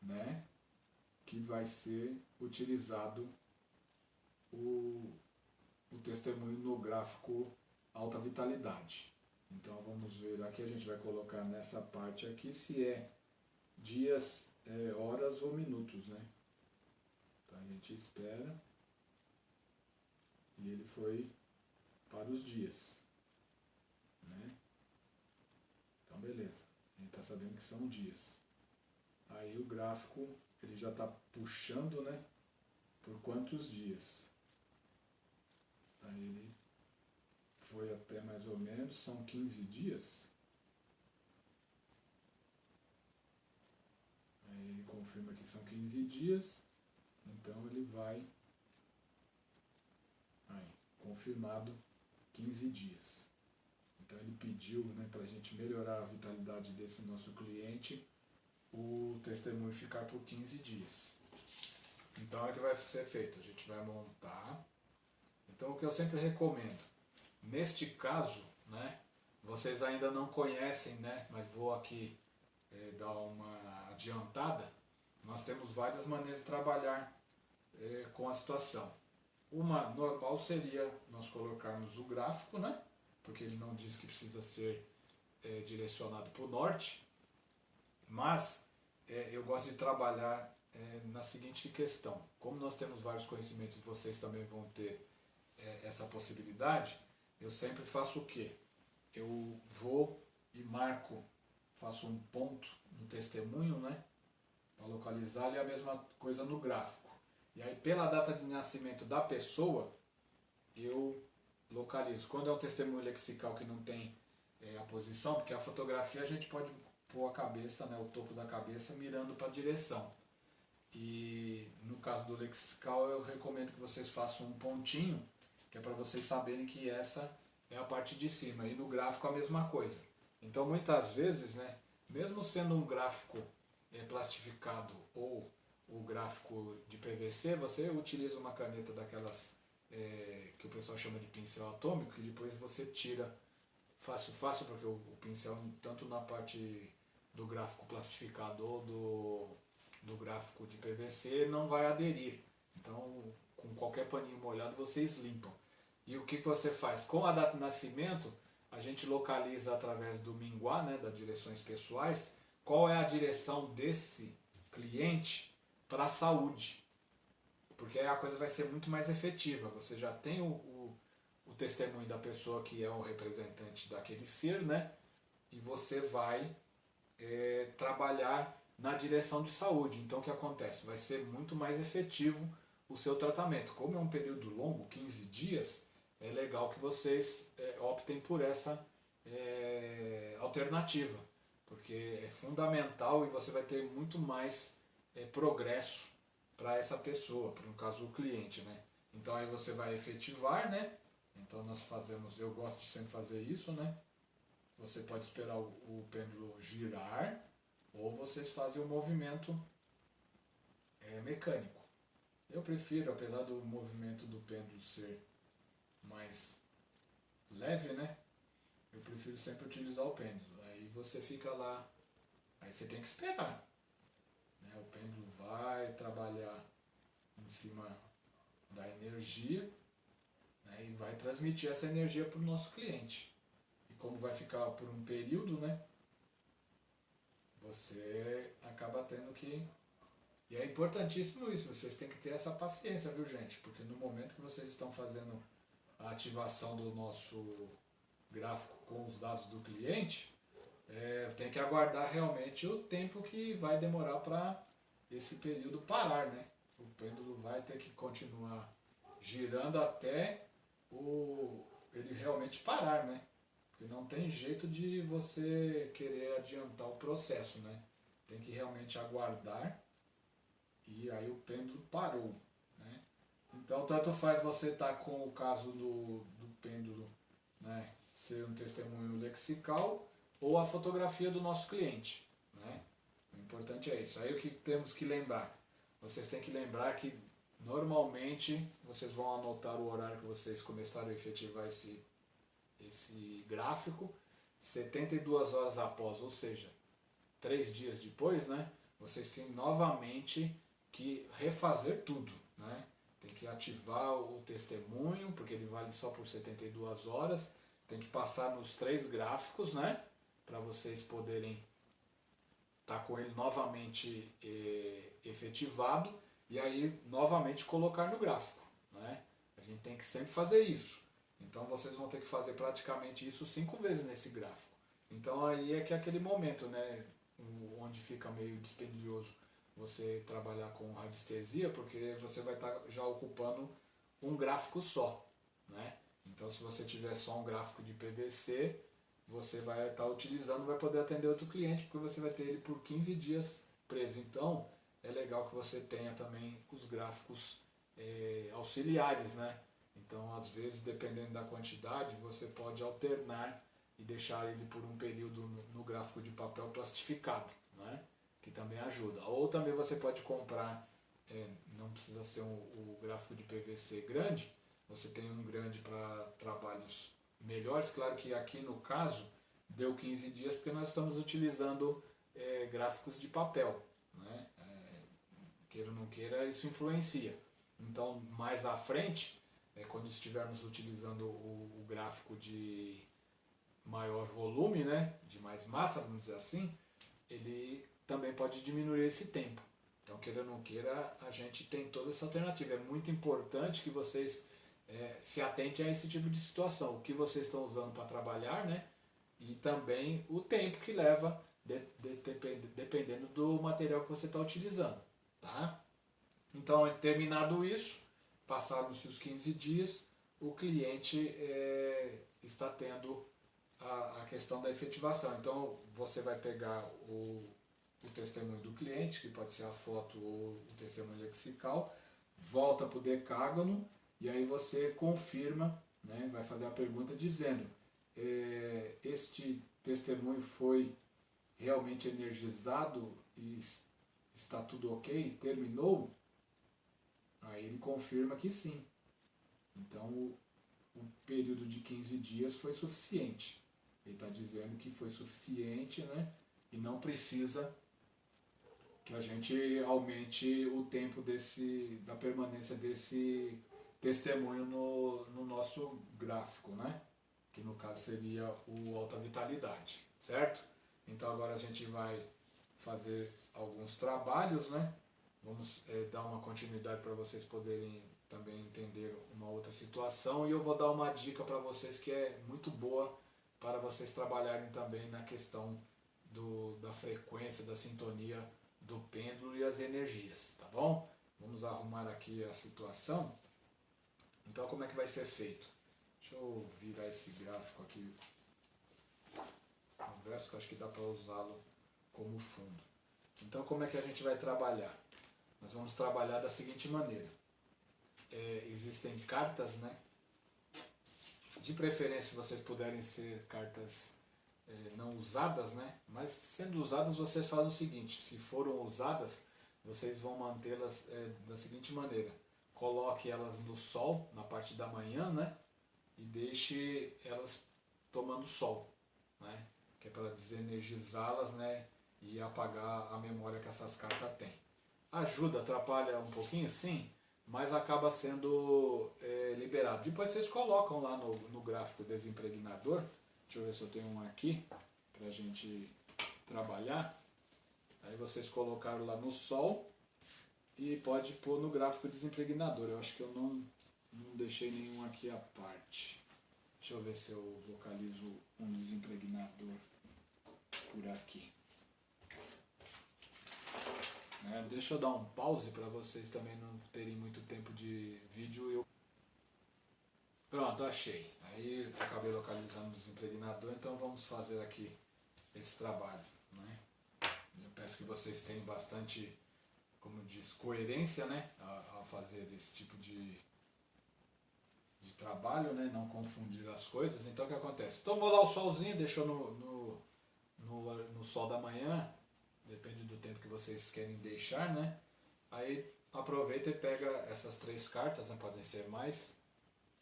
né, que vai ser utilizado o testemunho no gráfico alta vitalidade. Então vamos ver aqui, a gente vai colocar nessa parte aqui se é dias, horas ou minutos, né? Então a gente espera e ele foi para os dias, né? Então beleza, a gente está sabendo que são dias. Aí o gráfico ele já está puxando, né? Por quantos dias? Aí ele foi até mais ou menos, são 15 dias. Aí ele confirma que são 15 dias, então ele vai, aí, confirmado 15 dias. Então ele pediu, né, para a gente melhorar a vitalidade desse nosso cliente, o testemunho ficar por 15 dias. Então é o que vai ser feito, a gente vai montar. Então o que eu sempre recomendo, neste caso, né, vocês ainda não conhecem, né, mas vou aqui dar uma adiantada. Nós temos várias maneiras de trabalhar com a situação. Uma normal seria nós colocarmos o gráfico, né, porque ele não diz que precisa ser direcionado para o norte, mas eu gosto de trabalhar na seguinte questão. Como nós temos vários conhecimentos e vocês também vão ter essa possibilidade, eu sempre faço o quê? Eu vou e marco, faço um ponto no testemunho, né, para localizar, e a mesma coisa no gráfico. E aí pela data de nascimento da pessoa, eu localizo. Quando é um testemunho lexical que não tem a posição, porque a fotografia a gente pode pôr a cabeça, né, o topo da cabeça mirando para a direção. E no caso do lexical eu recomendo que vocês façam um pontinho, que é para vocês saberem que essa é a parte de cima. E no gráfico a mesma coisa. Então muitas vezes, né, mesmo sendo um gráfico plastificado ou o gráfico de PVC, você utiliza uma caneta daquelas que o pessoal chama de pincel atômico, que depois você tira fácil, porque o pincel, tanto na parte do gráfico plastificado ou do gráfico de PVC, não vai aderir. Então, com qualquer paninho molhado, vocês limpam. E o que você faz? Com a data de nascimento, a gente localiza através do minguá, né, das direções pessoais, qual é a direção desse cliente para a saúde. Porque aí a coisa vai ser muito mais efetiva. Você já tem o testemunho da pessoa que é o representante daquele ser, né? E você vai trabalhar na direção de saúde. Então o que acontece? Vai ser muito mais efetivo o seu tratamento. Como é um período longo, 15 dias, é legal que vocês optem por essa alternativa, porque é fundamental e você vai ter muito mais progresso para essa pessoa, no caso o cliente, né? Então aí você vai efetivar, né? Então nós fazemos, eu gosto de sempre fazer isso, né? Você pode esperar o pêndulo girar ou vocês fazem o movimento mecânico. Eu prefiro, apesar do movimento do pêndulo ser mais leve, né? Eu prefiro sempre utilizar o pêndulo. Aí você fica lá, aí você tem que esperar, né? O pêndulo vai trabalhar em cima da energia, né? E vai transmitir essa energia para o nosso cliente. E como vai ficar por um período, né? Você acaba tendo que... E é importantíssimo isso, vocês têm que ter essa paciência, viu, gente? Porque no momento que vocês estão fazendo a ativação do nosso gráfico com os dados do cliente, tem que aguardar realmente o tempo que vai demorar para esse período parar, né? O pêndulo vai ter que continuar girando até ele realmente parar, né? Porque não tem jeito de você querer adiantar o processo, né? Tem que realmente aguardar e aí o pêndulo parou, né? Então tanto faz você estar com o caso do pêndulo, né, ser um testemunho lexical ou a fotografia do nosso cliente, né? O importante é isso. Aí o que temos que lembrar? Vocês têm que lembrar que Normalmente, vocês vão anotar o horário que vocês começaram a efetivar esse gráfico, 72 horas após, ou seja, 3 dias depois, né, vocês têm novamente que refazer tudo, né? Tem que ativar o testemunho, porque ele vale só por 72 horas, tem que passar nos 3 gráficos, né, para vocês poderem estar com ele novamente efetivado e aí novamente colocar no gráfico, né? A gente tem que sempre fazer isso. Então vocês vão ter que fazer praticamente isso 5 vezes nesse gráfico. Então aí é que é aquele momento, né, onde fica meio dispendioso você trabalhar com radiestesia, porque você vai estar já ocupando um gráfico só, né? Então se você tiver só um gráfico de PVC, você vai estar utilizando, vai poder atender outro cliente, porque você vai ter ele por 15 dias preso. Então é legal que você tenha também os gráficos auxiliares, né? Então, às vezes, dependendo da quantidade, você pode alternar e deixar ele por um período no gráfico de papel plastificado, né? Que também ajuda. Ou também você pode comprar, não precisa ser o gráfico de PVC grande, você tem um grande para trabalhos melhores. Claro que aqui no caso deu 15 dias porque nós estamos utilizando gráficos de papel, né? Queira ou não queira, isso influencia. Então, mais à frente, quando estivermos utilizando o gráfico de maior volume, né, de mais massa, vamos dizer assim, ele também pode diminuir esse tempo. Então, queira ou não queira, a gente tem toda essa alternativa. É muito importante que vocês se atentem a esse tipo de situação. O que vocês estão usando para trabalhar, né, e também o tempo que leva, dependendo do material que você está utilizando. Tá? Então, terminado isso, passados os 15 dias, o cliente está tendo a questão da efetivação. Então, você vai pegar o testemunho do cliente, que pode ser a foto ou o testemunho lexical, volta para o decágono e aí você confirma, né, vai fazer a pergunta dizendo este testemunho foi realmente energizado e está tudo ok? Terminou? Aí ele confirma que sim. Então o período de 15 dias foi suficiente. Ele está dizendo que foi suficiente, né? E não precisa que a gente aumente o tempo da permanência desse testemunho no nosso gráfico, né? Que no caso seria o alta vitalidade, certo? Então agora a gente vai fazer alguns trabalhos, né? Vamos dar uma continuidade para vocês poderem também entender uma outra situação, e eu vou dar uma dica para vocês que é muito boa para vocês trabalharem também na questão da frequência, da sintonia do pêndulo e as energias, tá bom? Vamos arrumar aqui a situação. Então como é que vai ser feito? Deixa eu virar esse gráfico aqui no verso, que eu acho que dá para usá-lo como fundo. Então como é que a gente vai trabalhar? Nós vamos trabalhar da seguinte maneira. Existem cartas, né? De preferência, se vocês puderem ser cartas não usadas, né? Mas sendo usadas, vocês fazem o seguinte: se foram usadas, vocês vão mantê-las da seguinte maneira: coloque elas no sol, na parte da manhã, né? E deixe elas tomando sol, né? Que é para desenergizá-las, né? E apagar a memória que essas cartas têm. Ajuda, atrapalha um pouquinho, sim, mas acaba sendo liberado. Depois vocês colocam lá no gráfico desimpregnador. Deixa eu ver se eu tenho um aqui para a gente trabalhar. Aí vocês colocaram lá no sol e pode pôr no gráfico desimpregnador. Eu acho que eu não deixei nenhum aqui à parte. Deixa eu ver se eu localizo um desimpregnador por aqui. Deixa eu dar um pause para vocês também não terem muito tempo de vídeo. Pronto, achei. Aí eu acabei localizando o desimpregnador, então vamos fazer aqui esse trabalho, né? Eu peço que vocês tenham bastante, como diz, coerência, né, ao fazer esse tipo de trabalho, né? Não confundir as coisas. Então o que acontece? Tomou lá o solzinho, deixou no sol da manhã. Depende do tempo que vocês querem deixar, né? Aí aproveita e pega essas 3 cartas, né, podem ser mais,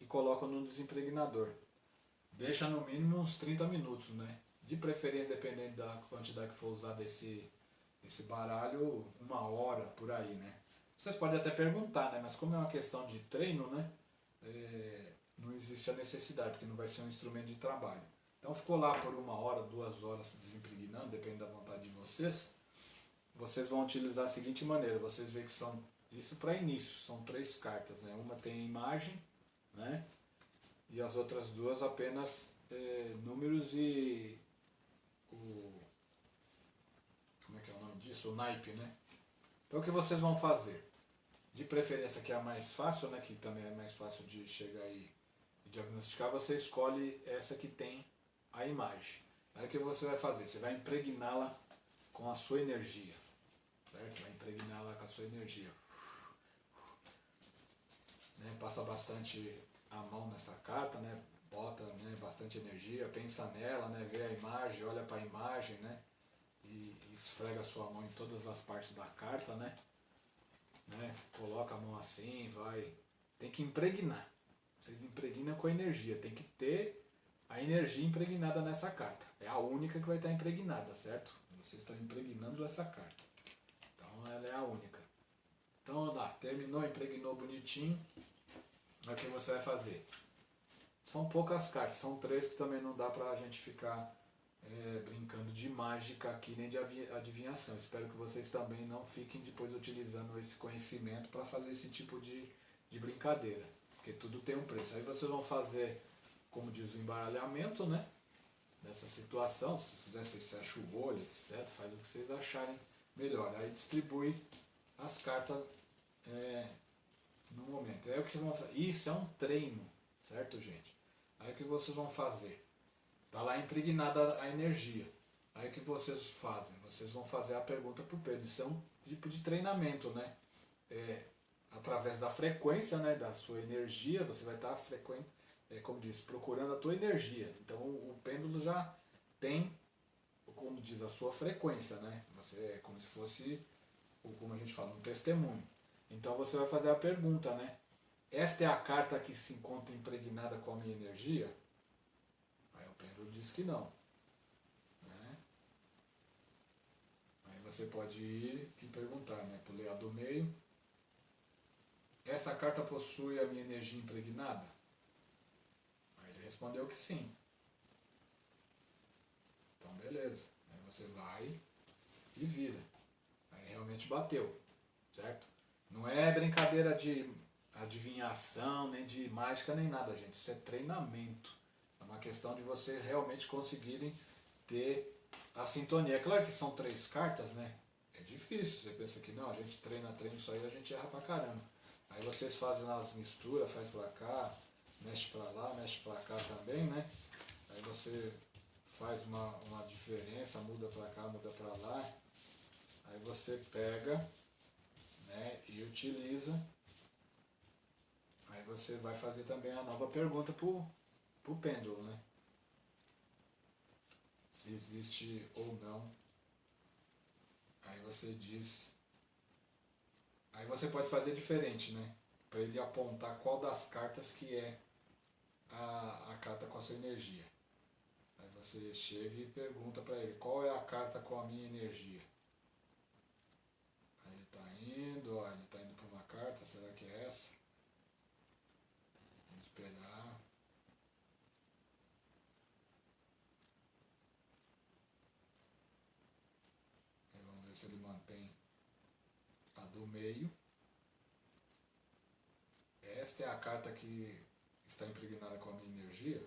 e coloca no desimpregnador. Deixa no mínimo uns 30 minutos, né? De preferência, dependendo da quantidade que for usada esse baralho, 1 hora por aí, né? Vocês podem até perguntar, né? Mas como é uma questão de treino, né? Não existe a necessidade, porque não vai ser um instrumento de trabalho. Então ficou lá por 1 hora, 2 horas desimpregnando, depende da vontade de vocês. Vocês vão utilizar da seguinte maneira, vocês veem que são, isso para início, são 3 cartas, né? Uma tem imagem, né? E as outras 2 apenas números e o, como é que é o nome disso? O naipe, né? Então o que vocês vão fazer? De preferência que é a mais fácil, né? Que também é mais fácil de chegar e diagnosticar, você escolhe essa que tem a imagem. Aí o que você vai fazer? Você vai impregná-la com a sua energia, certo? Vai impregná-la com a sua energia. Né? Passa bastante a mão nessa carta, né? Bota, né, bastante energia, pensa nela, né? Vê a imagem, olha para a imagem, né? E esfrega a sua mão em todas as partes da carta, né? Coloca a mão assim, vai. Tem que impregnar. Vocês impregnam com a energia. Tem que ter a energia impregnada nessa carta. É a única que vai estar impregnada, certo? Vocês estão impregnando essa carta. Então ela é a única. Então lá, terminou, impregnou bonitinho. Aí o que você vai fazer? São poucas cartas, são 3 que também não dá pra gente ficar brincando de mágica aqui, nem de adivinhação. Espero que vocês também não fiquem depois utilizando esse conhecimento para fazer esse tipo de brincadeira. Porque tudo tem um preço. Aí vocês vão fazer, como diz o embaralhamento, né? Nessa situação, se quiser, vocês fecham o olho, etc. Faz o que vocês acharem melhor. Aí distribui as cartas no momento. Aí o que vocês vão fazer? Isso é um treino, certo, gente? Aí o que vocês vão fazer? Está lá impregnada a energia. Aí o que vocês fazem? Vocês vão fazer a pergunta para o Pedro. Isso é um tipo de treinamento, né? Através da frequência, né, da sua energia, você vai estar como diz, procurando a tua energia. Então o pêndulo já tem, como diz, a sua frequência, né? Você é como se fosse, como a gente fala, um testemunho. Então você vai fazer a pergunta, né? Esta é a carta que se encontra impregnada com a minha energia? Aí o pêndulo diz que não. Né? Aí você pode ir e perguntar, né? Para o leão do meio. Essa carta possui a minha energia impregnada? Aí ele respondeu que sim. Então beleza. Aí você vai e vira. Aí realmente bateu. Certo? Não é brincadeira de adivinhação, nem de mágica, nem nada, gente. Isso é treinamento. É uma questão de você realmente conseguirem ter a sintonia. É claro que são 3 cartas, né? É difícil. Você pensa que não, a gente treina isso aí, a gente erra pra caramba. Aí vocês fazem as misturas, faz pra cá, mexe pra lá, mexe pra cá também, né? Aí você faz uma diferença, muda pra cá, muda pra lá. Aí você pega, né, e utiliza. Aí você vai fazer também a nova pergunta pro pêndulo, né? Se existe ou não. Aí você diz. Aí você pode fazer diferente, né? Para ele apontar qual das cartas que é a carta com a sua energia. Aí você chega e pergunta para ele qual é a carta com a minha energia. Aí ele está indo, ó, ele está indo para uma carta, será que é essa? Vamos esperar. Aí vamos ver se ele mantém a do meio. Esta é a carta que está impregnada com a minha energia.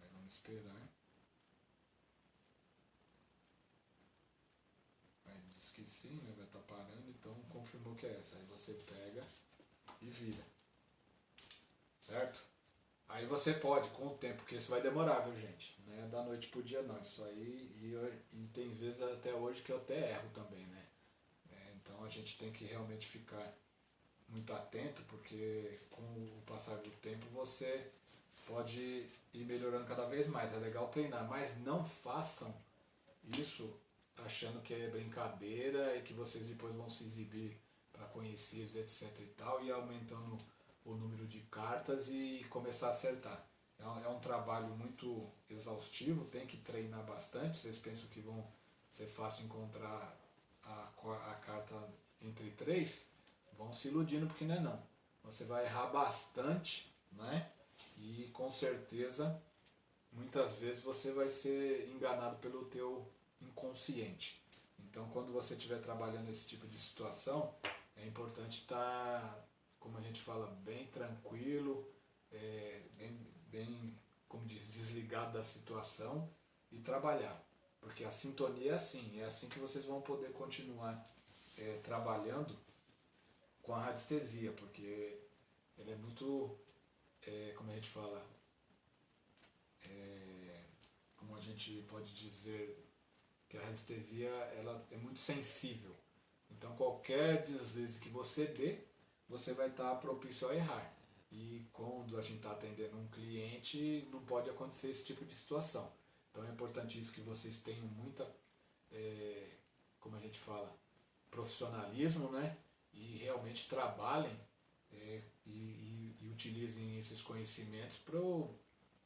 Aí vamos esperar. Aí diz que sim, né? Vai estar parando, então confirmou que é essa. Aí você pega e vira. Certo? Aí você pode, com o tempo, porque isso vai demorar, viu, gente? Não é da noite pro dia, não. Isso aí, e tem vezes até hoje que eu até erro também, né? Então a gente tem que realmente ficar muito atento, porque com o passar do tempo você pode ir melhorando cada vez mais. É legal treinar, mas não façam isso achando que é brincadeira e que vocês depois vão se exibir para conhecidos, etc e tal, e aumentando o número de cartas e começar a acertar. É um trabalho muito exaustivo, tem que treinar bastante. Vocês pensam que vão ser fácil encontrar a carta entre três? Vão se iludindo porque não é não. Você vai errar bastante, né? E com certeza, muitas vezes você vai ser enganado pelo teu inconsciente. Então, quando você estiver trabalhando esse tipo de situação, é importante estar, como a gente fala, bem tranquilo, bem, como diz, desligado da situação e trabalhar. Porque a sintonia é assim que vocês vão poder continuar trabalhando com a radiestesia, porque ele é muito, como a gente fala, como a gente pode dizer, que a radiestesia ela é muito sensível. Então qualquer deslize que você dê, você vai estar propício a errar. E quando a gente está atendendo um cliente, não pode acontecer esse tipo de situação. Então é importantíssimo que vocês tenham muita, como a gente fala, profissionalismo, né? E realmente trabalhem e utilizem esses conhecimentos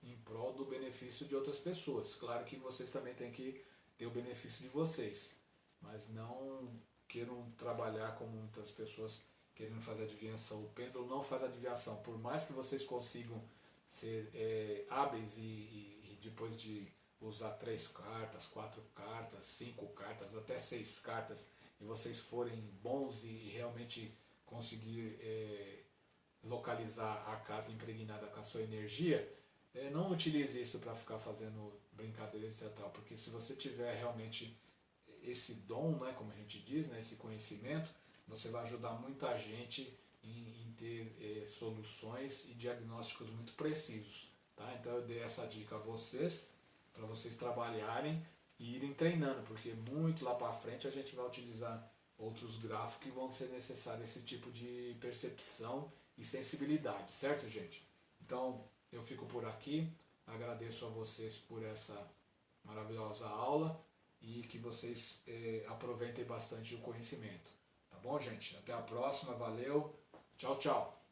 em prol do benefício de outras pessoas. Claro que vocês também têm que ter o benefício de vocês, mas não queiram trabalhar como muitas pessoas querendo fazer adivinhação. O pêndulo não faz adivinhação. Por mais que vocês consigam ser hábeis e depois de usar 3 cartas, 4 cartas, 5 cartas, até 6 cartas, e vocês forem bons e realmente conseguir localizar a carta impregnada com a sua energia, não utilize isso para ficar fazendo brincadeiras e tal, porque se você tiver realmente esse dom, né, como a gente diz, né, esse conhecimento, você vai ajudar muita gente em ter soluções e diagnósticos muito precisos. Tá? Então eu dei essa dica a vocês, para vocês trabalharem e irem treinando, porque muito lá para frente a gente vai utilizar outros gráficos que vão ser necessários esse tipo de percepção e sensibilidade, certo, gente? Então eu fico por aqui, agradeço a vocês por essa maravilhosa aula e que vocês aproveitem bastante o conhecimento. Tá bom, gente? Até a próxima, valeu, tchau, tchau!